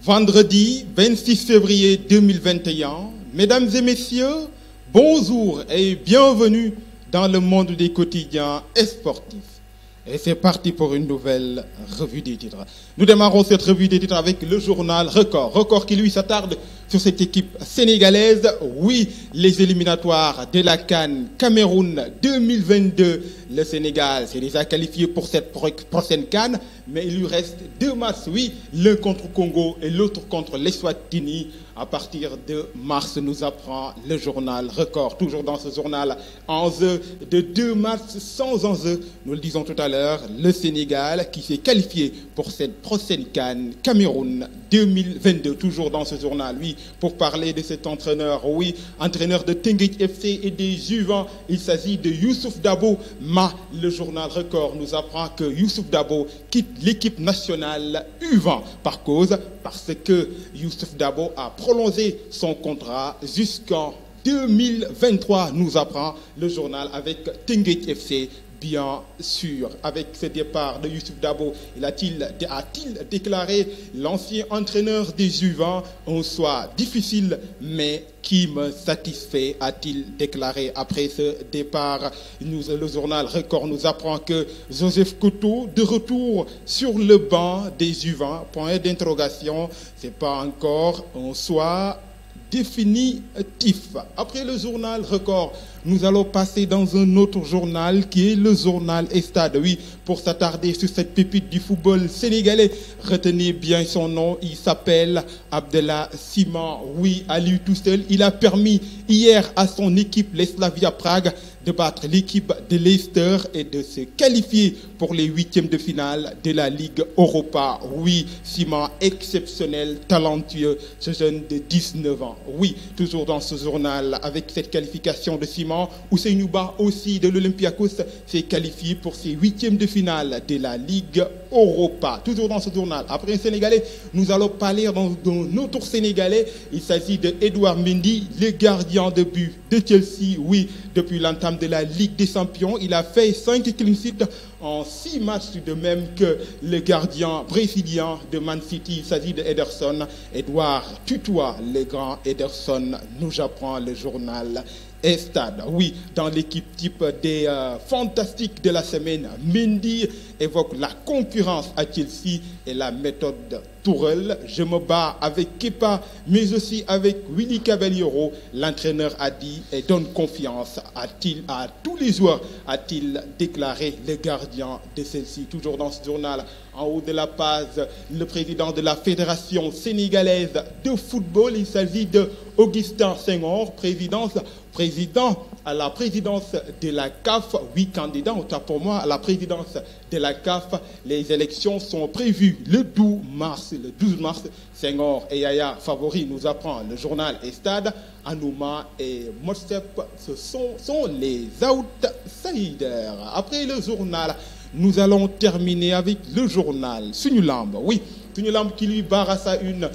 Vendredi 26 février 2021, mesdames et messieurs, bonjour et bienvenue dans le monde des quotidiens sportifs. Et c'est parti pour une nouvelle revue des titres. Nous démarrons cette revue des titres avec le journal Record. Record qui lui s'attarde sur cette équipe sénégalaise. Oui, les éliminatoires de la CAN Cameroun 2022. Le Sénégal s'est déjà qualifié pour cette prochaine CAN, mais il lui reste deux matchs. Oui, l'un contre Congo et l'autre contre l'Eswatini. À partir de mars, nous apprend le journal Record. Toujours dans ce journal, enjeu de deux matchs sans enjeu. Nous le disons tout à l'heure, le Sénégal qui s'est qualifié pour cette prochaine CAN Cameroun 2022. Toujours dans ce journal, oui, pour parler de cet entraîneur, oui, entraîneur de Teungueth FC et des Juvents. Il s'agit de Youssouf Dabo. Le journal Record nous apprend que Youssouf Dabo quitte l'équipe nationale U20 parce que Youssouf Dabo a prolongé son contrat jusqu'en 2023, nous apprend le journal avec Teungueth FC. Bien sûr, avec ce départ de Youssouf Dabo, a-t-il déclaré l'ancien entraîneur des Juvents un choix difficile mais qui me satisfait, a-t-il déclaré après ce départ. Le journal Record nous apprend que Joseph Koto, de retour sur le banc des Juvents, point d'interrogation, c'est pas encore un choix définitif. Après le journal Record, nous allons passer dans un autre journal qui est le journal Stade. Oui, pour s'attarder sur cette pépite du football sénégalais. Retenez bien son nom, il s'appelle Abdallah Sima. Oui, à lui tout seul, il a permis hier à son équipe, le Slavia Prague, de battre l'équipe de Leicester et de se qualifier pour les huitièmes de finale de la Ligue Europa. Oui, Sima, exceptionnel, talentueux, ce jeune de 19 ans. Oui, toujours dans ce journal, avec cette qualification de Sima, Ousseynou Ba aussi de l'Olympiakos s'est qualifié pour ses huitièmes de finale de la Ligue Europa. Toujours dans ce journal, après un Sénégalais, nous allons parler d'un autre Sénégalais. Il s'agit de Edouard Mendy, le gardien de but de Chelsea. Oui, depuis l'entame de la Ligue des Champions, il a fait 5 clean sheets en 6 matchs, de même que le gardien brésilien de Man City. Il s'agit de Ederson. Edouard tutoie le grand Ederson, nous apprend le journal Stade. Oui, dans l'équipe type des fantastiques de la semaine, Mendy évoque la concurrence à Chelsea et la méthode Tourelle. Je me bats avec Kepa, mais aussi avec Willy Caballero. L'entraîneur a dit et donne confiance à tous les joueurs, a-t-il déclaré le gardien de celle-ci. Toujours dans ce journal, en haut de la page, le président de la Fédération sénégalaise de football, il s'agit de Augustin Senghor, président à la présidence de la CAF. 8 candidats, autant pour moi, à la présidence de la CAF. Les élections sont prévues le 12 mars. Le 12 mars, Senghor et Yaya favoris, nous apprend le journal Stade. Anouma et Motsep, ce sont les outsiders. Après le journal, nous allons terminer avec le journal Sunu Lamb. Oui, Sunu Lamb qui lui barre à sa une.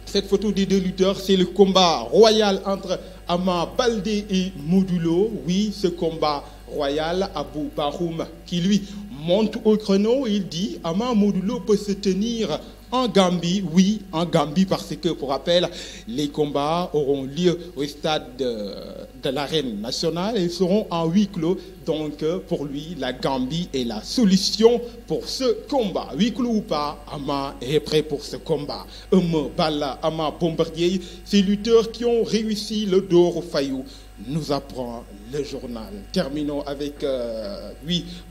Cette photo des deux lutteurs, c'est le combat royal entre Ama Baldé et Modou. Oui, ce combat royal, Abou Baroum qui lui monte au chrono. Il dit Ama Modou peut se tenir en Gambie. Oui, en Gambie, parce que, pour rappel, les combats auront lieu au stade de l'arène nationale et ils seront en huis clos. Donc, pour lui, la Gambie est la solution pour ce combat. Huis clos ou pas, Ama est prêt pour ce combat. Balla, Ama Bombardier, ces lutteurs qui ont réussi le Doro Fayou, nous apprend le journal. Terminons avec,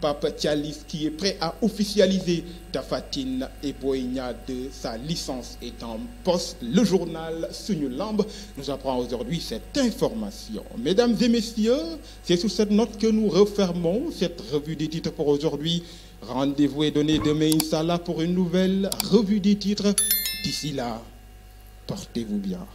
Papa Thialis qui est prêt à officialiser Tafatine et Boigna de sa licence est en poste. Le journal Sunu Lamb nous apprend aujourd'hui cette information. Mesdames et messieurs, c'est sous cette note que nous refermons cette revue des titres pour aujourd'hui. Rendez-vous est donné demain, Inch'Allah, pour une nouvelle revue des titres. D'ici là, portez-vous bien.